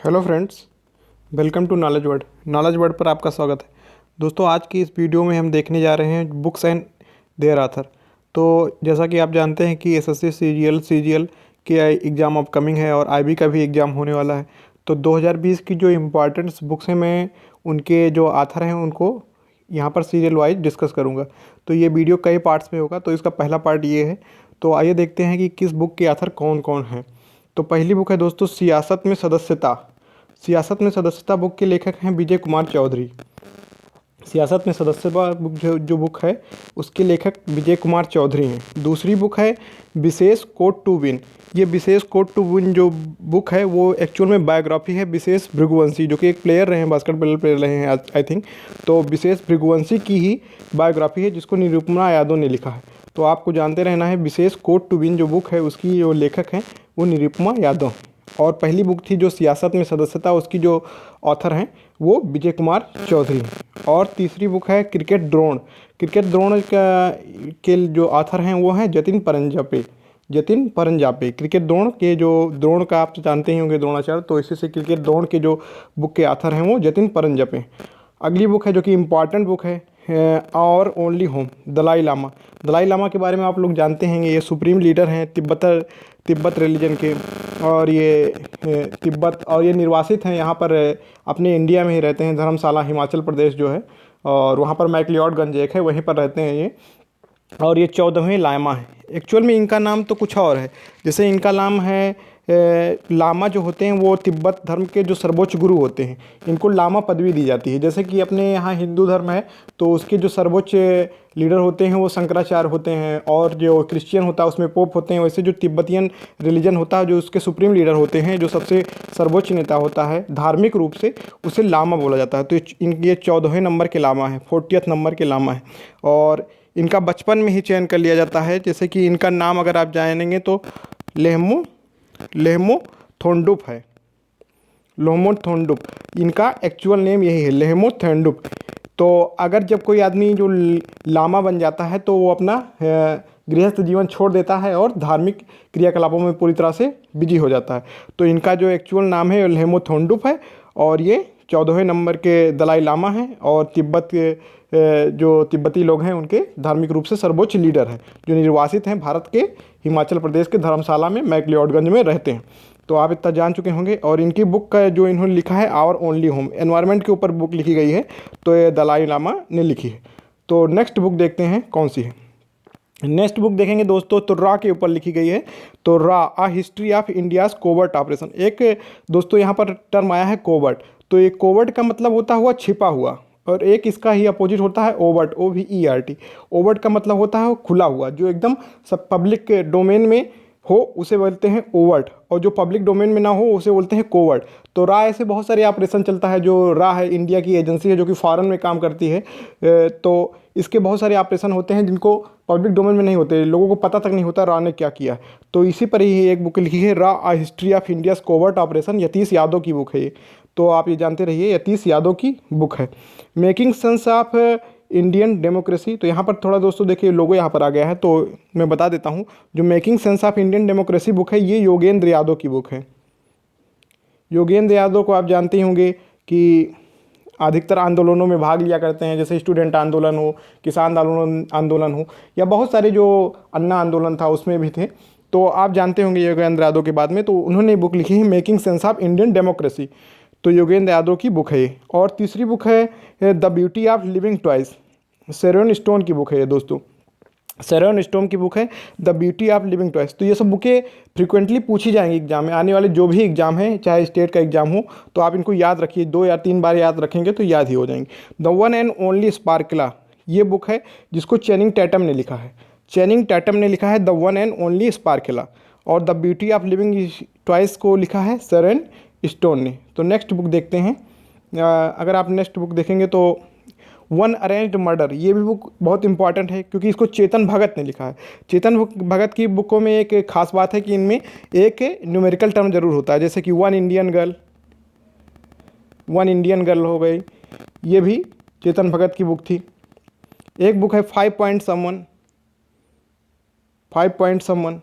Hello friends, welcome to knowledge word पर आपका स्वागत है। दोस्तों, आज की इस वीडियो में हम देखने जा रहे हैं बुक्स एंड देयर आथर। तो जैसा कि आप जानते हैं कि एसएससी सीजीएल के एग्ज़ाम अपकमिंग है और आईबी का भी एग्ज़ाम होने वाला है। तो 2020 की जो इम्पोर्टेंट्स बुक्स हैं, मैं उनके जो आथर हैं उनको यहाँ पर सीरियल वाइज डिस्कस करूँगा। तो ये वीडियो कई पार्ट्स में होगा, तो इसका पहला पार्ट ये है। तो आइए देखते हैं कि किस बुक के आथर कौन कौन हैं। तो पहली बुक है दोस्तों, सियासत में सदस्यता बुक के लेखक हैं विजय कुमार चौधरी। सियासत में सदस्यता बुक जो बुक है उसके लेखक विजय कुमार चौधरी हैं। दूसरी बुक है विशेष कोड टू विन। ये विशेष कोड टू विन जो बुक है वो एक्चुअल में बायोग्राफी है विशेष भृगुवंशी, जो कि एक प्लेयर रहे हैं, बास्केटबॉल प्लेयर रहे हैं आई थिंक। तो विशेष भृगुवंशी की ही बायोग्राफी है जिसको निरुपमा यादव ने लिखा है। तो आपको जानते रहना है, विशेष कोड टू विन जो बुक है उसकी जो लेखक हैं वो निरुपमा यादव। और पहली बुक थी जो सियासत में सदस्यता, उसकी जो ऑथर हैं वो विजय कुमार चौधरी। और तीसरी बुक है क्रिकेट द्रोण के जो ऑथर हैं वो हैं जतिन परंजापे। क्रिकेट द्रोण के जो द्रोण का आप जानते ही होंगे, द्रोणाचार्य, तो इसी से क्रिकेट द्रोण के जो बुक के ऑथर हैं वो जतिन परंजापे। अगली बुक है जो कि इम्पॉर्टेंट बुक है और ओनली होम, दलाई लामा के बारे में आप लोग जानते हैं। ये सुप्रीम लीडर हैं तिब्बत रिलीजन के, और ये तिब्बत और ये निर्वासित हैं यहाँ पर, अपने इंडिया में ही रहते हैं। धर्मशाला हिमाचल प्रदेश जो है, और वहाँ पर मैक्लियोडगंज एक है, वहीं पर रहते हैं ये। और ये 14वें लामा है। एक्चुअल में इनका नाम तो कुछ और है। जैसे इनका नाम है लामा जो होते हैं वो तिब्बत धर्म के जो सर्वोच्च गुरु होते हैं, इनको लामा पदवी दी जाती है। जैसे कि अपने यहाँ हिंदू धर्म है तो उसके जो सर्वोच्च लीडर होते हैं वो शंकराचार्य होते हैं, और जो क्रिश्चियन होता है उसमें पोप होते हैं। वैसे जो तिब्बतियन रिलीजन होता है जो उसके सुप्रीम लीडर होते हैं, जो सबसे सर्वोच्च नेता होता है धार्मिक रूप से, उसे लामा बोला जाता है। तो ये 14वें नंबर के लामा है, 40th नंबर के लामा है। और इनका बचपन में ही चयन कर लिया जाता है। जैसे कि इनका नाम अगर आप जानेंगे तो लेहमो थोंडुप है। लोहमो थोंडुप इनका एक्चुअल नेम यही है, लेहमो थोंडुप। तो अगर जब कोई आदमी जो लामा बन जाता है तो वो अपना गृहस्थ जीवन छोड़ देता है और धार्मिक क्रियाकलापों में पूरी तरह से बिजी हो जाता है। तो इनका जो एक्चुअल नाम है लेहमो थोंडुप है, और ये 14वें नंबर के दलाई लामा हैं, और तिब्बत के जो तिब्बती लोग हैं उनके धार्मिक रूप से सर्वोच्च लीडर हैं, जो निर्वासित हैं भारत के हिमाचल प्रदेश के धर्मशाला में मैक्लियोडगंज में रहते हैं। तो आप इतना जान चुके होंगे। और इनकी बुक का जो इन्होंने लिखा है आवर ओनली होम, एनवायरनमेंट के ऊपर बुक लिखी गई है, तो ये दलाई लामा ने लिखी है। तो नेक्स्ट बुक देखते हैं कौन सी है। नेक्स्ट बुक देखेंगे दोस्तों तो रा के ऊपर लिखी गई है। तो रा a history of India's covert operation. एक दोस्तों यहाँ पर टर्म आया है कोवर्ट। तो ये कोवर्ट का मतलब होता हुआ छिपा हुआ, और एक इसका ही अपोजिट होता है ओवर्ट, OVERT। ओवर्ट का मतलब होता है खुला हुआ, जो एकदम सब पब्लिक डोमेन में हो उसे बोलते हैं ओवर्ट, और जो पब्लिक डोमेन में ना हो उसे बोलते हैं कोवर्ट। तो रा ऐसे बहुत सारे ऑपरेशन चलता है। जो रा है इंडिया की एजेंसी है जो कि फॉरेन में काम करती है। तो इसके बहुत सारे ऑपरेशन होते हैं जिनको पब्लिक डोमेन में नहीं होते, लोगों को पता तक नहीं होता रा ने क्या किया है। तो इसी पर ही एक बुक लिखी है, रा a history of India's covert operation. Yatish Yadav की बुक है ये, तो आप ये जानते रहिए, यतीश यादव की बुक है। Making sense of Indian democracy. तो यहाँ पर थोड़ा दोस्तों देखिए लोगो यहाँ पर आ गया है, तो मैं बता देता हूँ। जो making sense of Indian democracy book है ये योगेंद्र यादव की बुक है। योगेंद्र यादव को आप जानते ही होंगे कि अधिकतर आंदोलनों में भाग लिया करते हैं, जैसे स्टूडेंट आंदोलन हो, किसान आंदोलन हो, या बहुत सारे जो अन्ना आंदोलन था उसमें भी थे। तो आप जानते होंगे योगेंद्र यादव के बाद में, तो उन्होंने बुक लिखी है making sense of Indian democracy. तो योगेंद्र यादव की बुक है ये। और तीसरी बुक है the beauty of living twice, Sharon Stone की बुक है ये दोस्तों। शेरन स्टोन की बुक है the beauty of living twice. तो ये सब बुकें फ्रिक्वेंटली पूछी जाएंगी एग्जाम में, आने वाले जो भी एग्जाम है, चाहे स्टेट का एग्जाम हो, तो आप इनको याद रखिए। 2 या 3 बार याद रखेंगे तो याद ही हो जाएंगे। द वन एंड ओनली स्पार्कला, ये बुक है जिसको चैनिंग टैटम ने लिखा है। चैनिंग टैटम ने लिखा है द वन एंड ओनली स्पार्कला, और the beauty of living twice को लिखा है शेरन स्टोन ने। तो नेक्स्ट बुक देखते हैं। अगर आप नेक्स्ट बुक देखेंगे तो वन अरेंज्ड मर्डर, ये भी बुक बहुत इंपॉर्टेंट है क्योंकि इसको चेतन भगत ने लिखा है। चेतन भगत की बुकों में एक खास बात है कि इनमें एक न्यूमेरिकल टर्म जरूर होता है, जैसे कि वन इंडियन गर्ल हो गई, ये भी चेतन भगत की बुक थी। एक बुक है 5 पॉइंट समवन।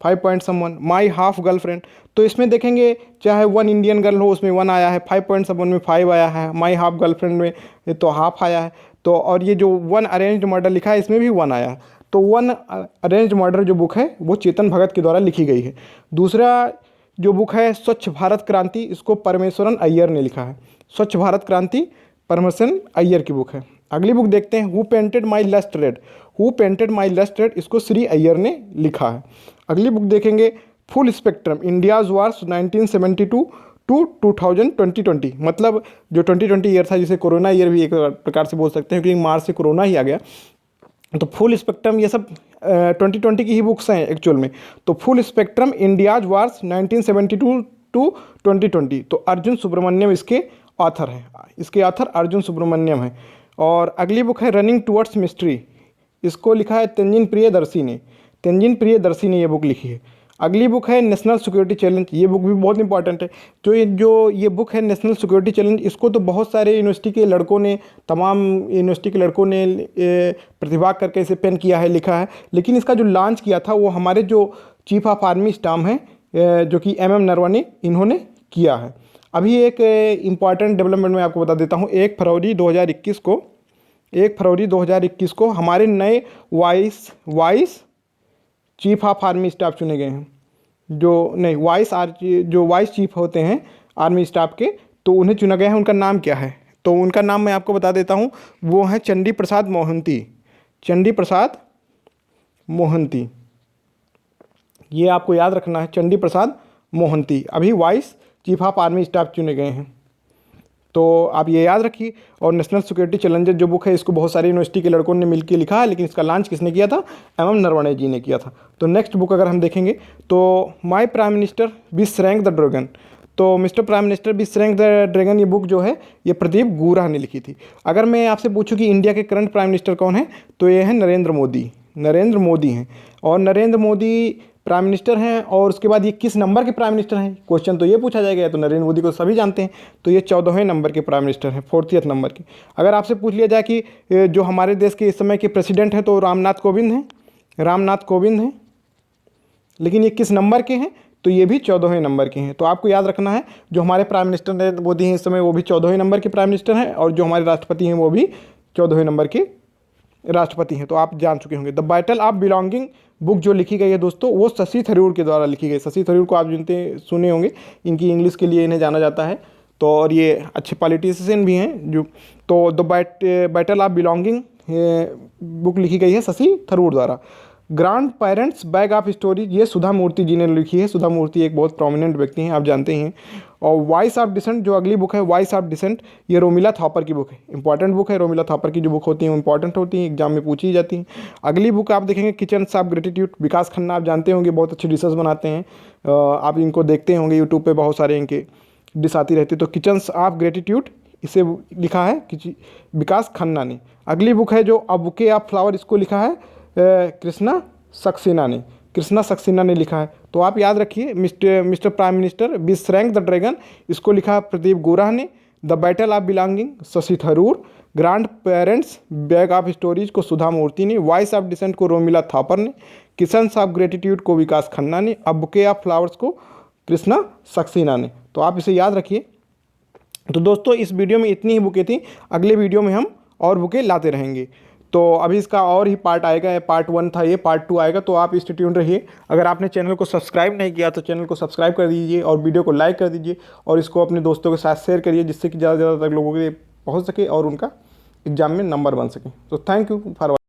5 पॉइंट समवन, माई हाफ गर्लफ्रेंड। तो इसमें देखेंगे चाहे 1 इंडियन गर्ल हो उसमें 1 आया है, 5 पॉइंट समवन में 5 आया है, माई हाफ गर्लफ्रेंड में तो हाफ आया है। तो और ये जो 1 अरेंज्ड मर्डर लिखा है इसमें भी 1 आया है। तो 1 अरेंज्ड मर्डर जो बुक है वो चेतन भगत के द्वारा लिखी गई है। दूसरा जो बुक है स्वच्छ भारत क्रांति, इसको परमेश्वरन अय्यर ने लिखा है। स्वच्छ भारत क्रांति परमेश्वरन अय्यर की बुक है। अगली बुक देखते हैं, who painted my lust red. Who painted my lust red, इसको श्री अय्यर ने लिखा है। अगली बुक देखेंगे, full spectrum India's wars 1972 to 2020, मतलब जो 2020 ईयर था जिसे कोरोना ईयर भी एक प्रकार से बोल सकते हैं क्योंकि मार्च से कोरोना ही आ गया। तो फुल स्पेक्ट्रम ये सब 2020 की ही बुक्स हैं एक्चुअल में। तो full spectrum India's wars 1972 to 2020, तो अर्जुन सुब्रमण्यम इसके ऑथर हैं। इसके ऑथर अर्जुन सुब्रमण्यम हैं। और अगली बुक है रनिंग टुवर्ड्स मिस्ट्री, इसको लिखा है तेंजिन प्रियदर्शी ने। तेंजिन प्रियदर्शी ने ये बुक लिखी है। अगली बुक है नेशनल सिक्योरिटी चैलेंज, ये बुक भी बहुत इंपॉर्टेंट है। जो ये बुक है नेशनल सिक्योरिटी चैलेंज, इसको तो बहुत सारे यूनिवर्सिटी के लड़कों ने, तमाम यूनिवर्सिटी के लड़कों ने प्रतिभाग करके इसे पेन किया है, लिखा है। लेकिन इसका जो लॉन्च किया था वो हमारे जो चीफ ऑफ आर्मी स्टाफ हैं जो कि MM नरवणे, इन्होंने किया है। अभी एक इम्पॉर्टेंट डेवलपमेंट मैं आपको बता देता हूँ। 1 फरवरी 2021 को हमारे नए vice chief of army staff चुने गए हैं। जो वाइस चीफ होते हैं आर्मी स्टाफ के, तो उन्हें चुना गया है। उनका नाम क्या है? तो उनका नाम मैं आपको बता देता हूँ, वो है चंडी प्रसाद मोहंती। चंडी प्रसाद मोहंती, ये आपको याद रखना है, चंडी प्रसाद मोहंती अभी vice chief of army staff चुने गए हैं। तो आप ये याद रखिए। और नेशनल सिक्योरिटी चैलेंजर जो बुक है इसको बहुत सारी यूनिवर्सिटी के लड़कों ने मिलकर लिखा है, लेकिन इसका लॉन्च किसने किया था? MM नरवणे जी ने किया था। तो नेक्स्ट बुक अगर हम देखेंगे तो my prime minister we shrank the dragon. तो mister prime minister we shrank the dragon, ये बुक जो है ये प्रदीप गुरह ने लिखी थी। अगर मैं आपसे पूछूं कि इंडिया के करंट प्राइम मिनिस्टर कौन है, तो ये है नरेंद्र मोदी। नरेंद्र मोदी हैं। और नरेंद्र मोदी प्राइम मिनिस्टर हैं। और उसके बाद ये किस नंबर के प्राइम मिनिस्टर हैं, क्वेश्चन तो ये पूछा जाएगा। तो नरेंद्र मोदी को सभी जानते हैं, तो ये 14वें नंबर के प्राइम मिनिस्टर हैं, 40th नंबर के। अगर आपसे पूछ लिया जाए कि जो हमारे देश के इस समय के प्रेसिडेंट हैं, तो रामनाथ कोविंद हैं। रामनाथ कोविंद हैं। लेकिन ये किस नंबर के हैं, तो ये भी 14वें नंबर के हैं। तो आपको याद रखना है, जो हमारे प्राइम मिनिस्टर नरेंद्र मोदी हैं इस समय, वो भी 14वें नंबर के प्राइम मिनिस्टर हैं। और जो हमारे राष्ट्रपति हैं वो भी 14वें नंबर के राष्ट्रपति हैं। तो आप जान चुके होंगे। The battle of belonging book जो लिखी गई है दोस्तों, वो शशि थरूर के द्वारा लिखी गई। शशि थरूर को आप सुने होंगे, इनकी इंग्लिश के लिए इन्हें जाना जाता है। तो और ये अच्छे पॉलिटिशियन भी हैं जो। तो the battle of belonging book लिखी गई है शशि थरूर द्वारा। Grand parents bag of stories, ये सुधा मूर्ति जी ने लिखी है। सुधा मूर्ति एक बहुत प्रोमिनेंट व्यक्ति हैं, आप जानते हैं। और वॉइस ऑफ डिसेंट जो अगली बुक है, वॉइस ऑफ डिसेंट, ये रोमिला थॉपर की बुक है। इंपॉर्टेंट बुक है। रोमिला थॉपर की जो बुक होती हैं वो इंपॉर्टेंट होती हैं, एग्जाम में पूछी जाती हैं। अगली बुक आप देखेंगे किचन्स ऑफ ग्रेटिट्यूड, विकास खन्ना, आप जानते होंगे बहुत अच्छी डिशेस बनाते हैं। आप इनको देखते होंगे यूट्यूब पर, बहुत सारे इनके डिश आती रहती है। तो किचन्स ऑफ ग्रेटिट्यूड इसे लिखा है विकास खन्ना ने। अगली बुक है जो अ बुके ऑफ फ्लावर, इसको लिखा है कृष्णा सक्सेना ने। कृष्णा सक्सेना ने लिखा है। तो आप याद रखिए, mister prime minister we shrank the dragon, इसको लिखा है प्रदीप गुरह ने। The battle of belonging Shashi Tharoor. Grandparents bag of stories को सुधा मूर्ति ने। वॉइस ऑफ डिसेंट को रोमिला थॉपर ने। किचन्स ऑफ ग्रेटिट्यूड को विकास खन्ना ने। अ बुके ऑफ फ्लावर्स को कृष्णा सक्सेना ने। तो आप इसे याद रखिए। तो दोस्तों इस वीडियो में इतनी ही बुकें थी। अगले वीडियो में हम और बुकें लाते रहेंगे। तो अभी इसका और ही पार्ट आएगा। पार्ट 1 था, ये पार्ट 2 आएगा। तो आप स्टे ट्यून्ड रहिए। अगर आपने चैनल को सब्सक्राइब नहीं किया तो चैनल को सब्सक्राइब कर दीजिए और वीडियो को लाइक कर दीजिए और इसको अपने दोस्तों के साथ शेयर करिए, जिससे कि ज़्यादा से ज़्यादा तक लोगों के पहुँच सके और उनका एग्जाम में नंबर बन सके। तो थैंक यू फॉर